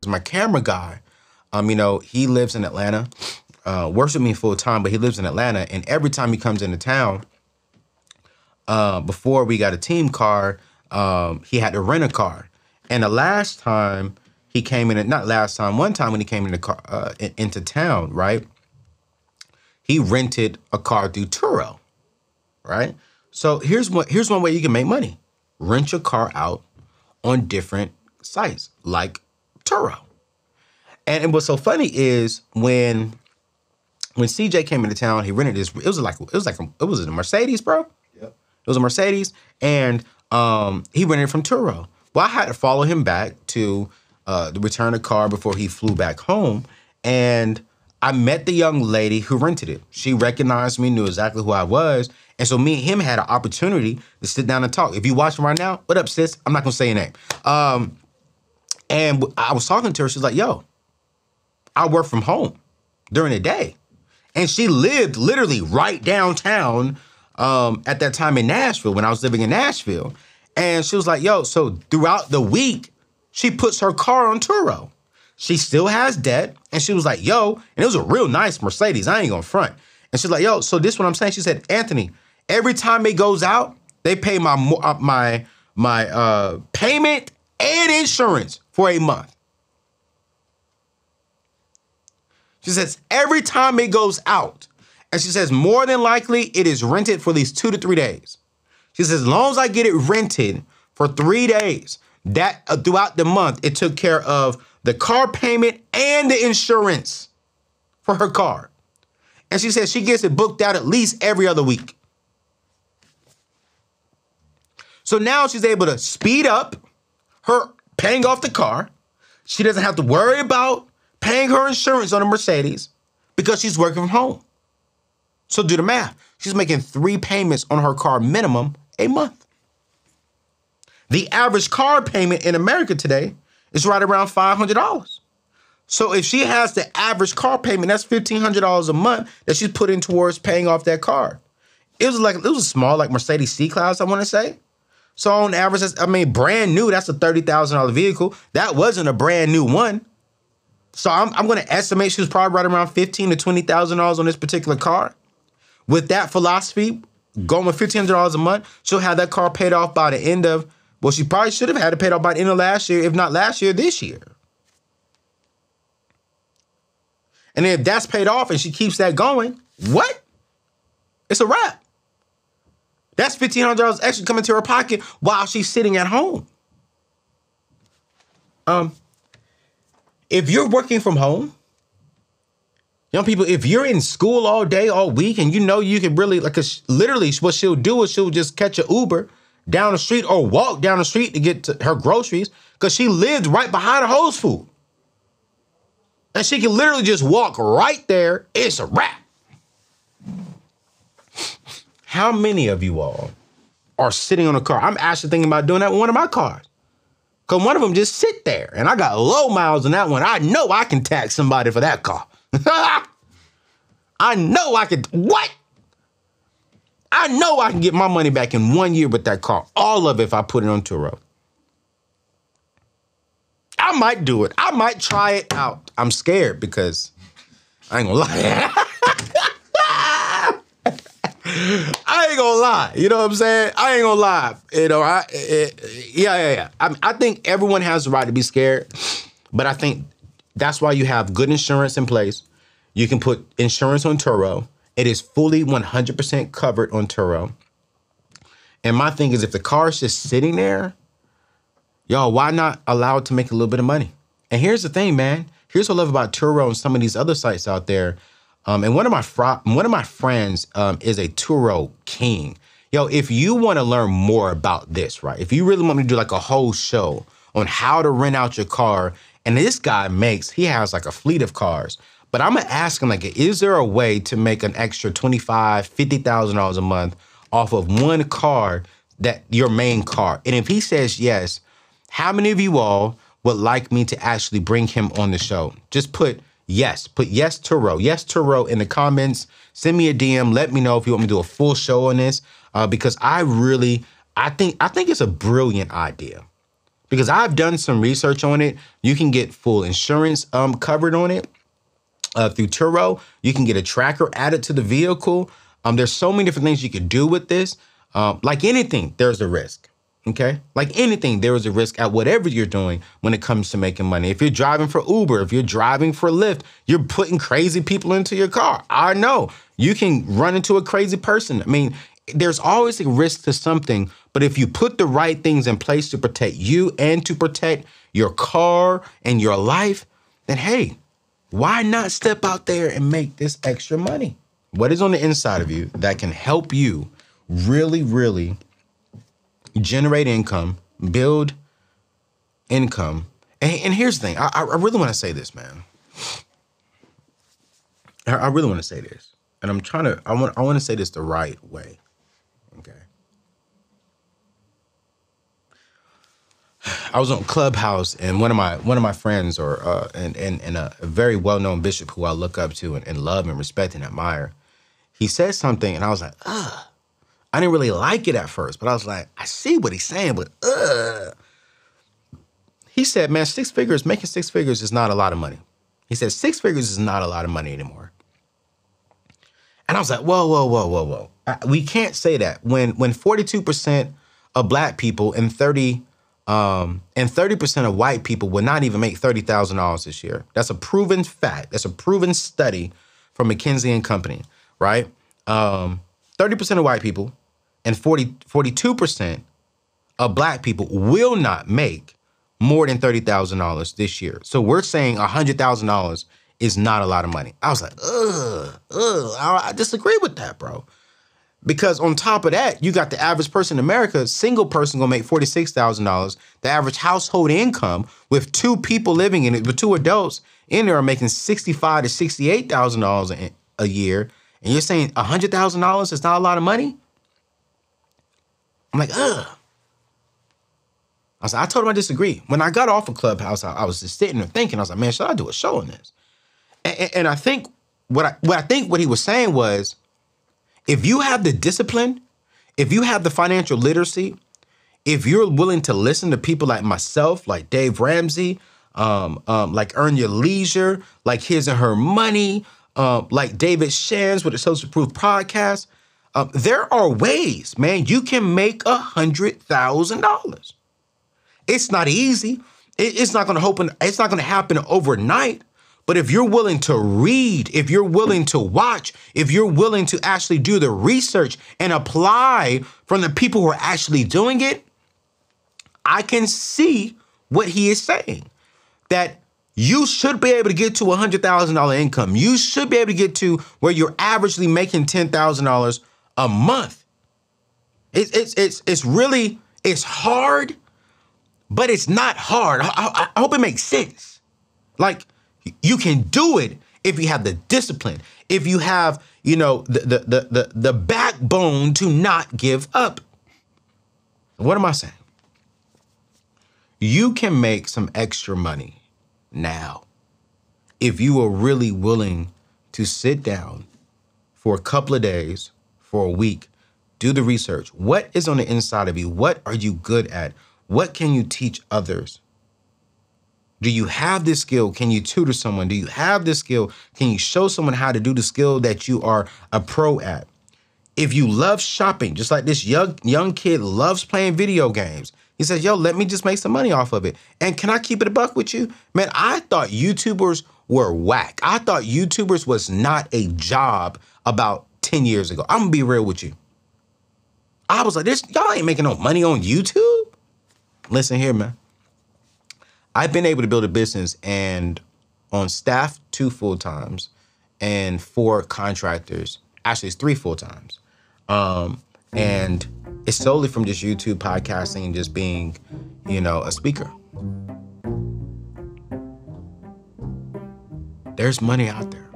to my camera guy. You know, he lives in Atlanta, works with me full time, but he lives in Atlanta. And every time he comes into town, before we got a team car, he had to rent a car. And the last time he came in, not last time, one time when he came in the car, into town, right? He rented a car through Turo, right? So here's one way you can make money. Rent your car out on different sites like Turo. And what's so funny is when CJ came into town, he rented this. It was a Mercedes, bro. Yep. It was a Mercedes, and he rented it from Turo. Well, I had to follow him back to return the car before he flew back home, and I met the young lady who rented it. She recognized me, knew exactly who I was, and so me and him had an opportunity to sit down and talk. If you watching right now, what up, sis? I'm not gonna say your name. And I was talking to her. She's like, "Yo, I work from home during the day," and she lived literally right downtown at that time in Nashville when I was living in Nashville. And she was like, "Yo, so throughout the week, she puts her car on Turo. She still has debt." And she was like, "Yo," and it was a real nice Mercedes. I ain't gonna front. And she's like, "Yo, so this is what I'm saying." She said, "Anthony, every time it goes out, they pay my payment and insurance for a month." She says, every time it goes out. And she says, more than likely, it is rented for at least 2 to 3 days. She says, as long as I get it rented for 3 days, that throughout the month, it took care of the car payment and the insurance for her car. And she says she gets it booked out at least every other week. So now she's able to speed up her paying off the car. She doesn't have to worry about paying her insurance on a Mercedes because she's working from home. So do the math. She's making 3 payments on her car minimum a month. The average car payment in America today is right around $500. So if she has the average car payment, that's $1,500 a month that she's putting towards paying off that car. It was a small, like Mercedes C-Class, I want to say. So on average, brand new, that's a $30,000 vehicle. That wasn't a brand new one. So I'm going to estimate she was probably right around $15,000 to $20,000 on this particular car. With that philosophy, going with $1,500 a month, she'll have that car paid off by the end of, well, she probably should have had it paid off by the end of last year, if not last year, this year. And if that's paid off and she keeps that going, what? It's a wrap. That's $1,500 extra coming to her pocket while she's sitting at home. If you're working from home, young people, if you're in school all day, all week, and you know you can really, literally what she'll do is she'll just catch an Uber down the street or walk down the street to get to her groceries because she lived right behind a Whole Foods. And she can literally just walk right there. It's a wrap. How many of you all are sitting on a car? I'm actually thinking about doing that with one of my cars. Because one of them just sit there. And I got low miles on that one. I know I can tax somebody for that car. I know I could. What? I know I can get my money back in 1 year with that car. All of it if I put it on Turo. I might do it. I might try it out. I'm scared because I ain't gonna lie. I ain't gonna lie. You know what I'm saying? I ain't gonna lie. You know, yeah. I think everyone has the right to be scared, but I think that's why you have good insurance in place. You can put insurance on Turo. It is fully 100% covered on Turo. And my thing is, if the car is just sitting there, y'all, why not allow it to make a little bit of money? And here's the thing, man. Here's what I love about Turo and some of these other sites out there. And one of my friends is a Turo king. Yo, if you want to learn more about this, right? If you really want me to do like a whole show on how to rent out your car, and this guy he has like a fleet of cars, but I'm gonna ask him, like, is there a way to make an extra $25,000, $50,000 a month off of one car, that your main car? And if he says yes, how many of you all would like me to actually bring him on the show? Just put yes Turo in the comments. Send me a DM. Let me know if you want me to do a full show on this, because I think it's a brilliant idea. Because I've done some research on it. You can get full insurance covered on it through Turo. You can get a tracker added to the vehicle. There's so many different things you could do with this. Like anything, there's a risk. Okay? Like anything, there is a risk at whatever you're doing when it comes to making money. If you're driving for Uber, if you're driving for Lyft, you're putting crazy people into your car. I know. You can run into a crazy person. I mean, there's always a risk to something, but if you put the right things in place to protect you and to protect your car and your life, then hey, why not step out there and make this extra money? What is on the inside of you that can help you really, really generate income, build income? And here's the thing. I really want to say this, man. I really want to say this. And I want to say this the right way. Okay. I was on Clubhouse, and one of my friends, and a very well-known bishop who I look up to and love and respect and admire, he said something, and I was like, ugh. I didn't really like it at first, but I was like, I see what he's saying, but ugh. He said, man, making six figures is not a lot of money. He said, 6 figures is not a lot of money anymore. And I was like, whoa. We can't say that when 42% of black people and 30% of white people will not even make $30,000 this year. That's a proven fact. That's a proven study from McKinsey and Company, right? 30% of white people and 42% of black people will not make more than $30,000 this year. So we're saying $100,000 is not a lot of money. I was like, I disagree with that, bro. Because on top of that, you got the average person in America, single person gonna make $46,000. The average household income with 2 people living in it, with 2 adults in there are making $65,000 to $68,000 a year. And you're saying $100,000 is not a lot of money? I'm like, ugh. I told him I disagree. When I got off of Clubhouse, I was just sitting there thinking, I was like, man, should I do a show on this? And I think what he was saying was, if you have the discipline, if you have the financial literacy, if you're willing to listen to people like myself, like Dave Ramsey, like Earn Your Leisure, like His and Her Money, like David Shands with the Social Proof podcast, there are ways, man, you can make $100,000. It's not easy. It's not going to happen overnight. But if you're willing to read, if you're willing to watch, if you're willing to actually do the research and apply from the people who are actually doing it, I can see what he is saying. That you should be able to get to $100,000 income. You should be able to get to where you're averagely making $10,000 a month. It's hard, but it's not hard. I hope it makes sense. Like, you can do it if you have the discipline, if you have, the backbone to not give up. What am I saying? You can make some extra money now if you are really willing to sit down for a couple of days, for a week, do the research. What is on the inside of you? What are you good at? What can you teach others? Do you have this skill? Can you tutor someone? Do you have this skill? Can you show someone how to do the skill that you are a pro at? If you love shopping, just like this young kid loves playing video games, he says, yo, let me just make some money off of it. And can I keep it a buck with you? Man, I thought YouTubers were whack. I thought YouTubers was not a job about 10 years ago. I'm gonna be real with you. I was like, y'all ain't making no money on YouTube. Listen here, man. I've been able to build a business and on staff 2 full-times and 4 contractors. Actually, it's 3 full-times. And it's solely from just YouTube podcasting and just being, a speaker. There's money out there.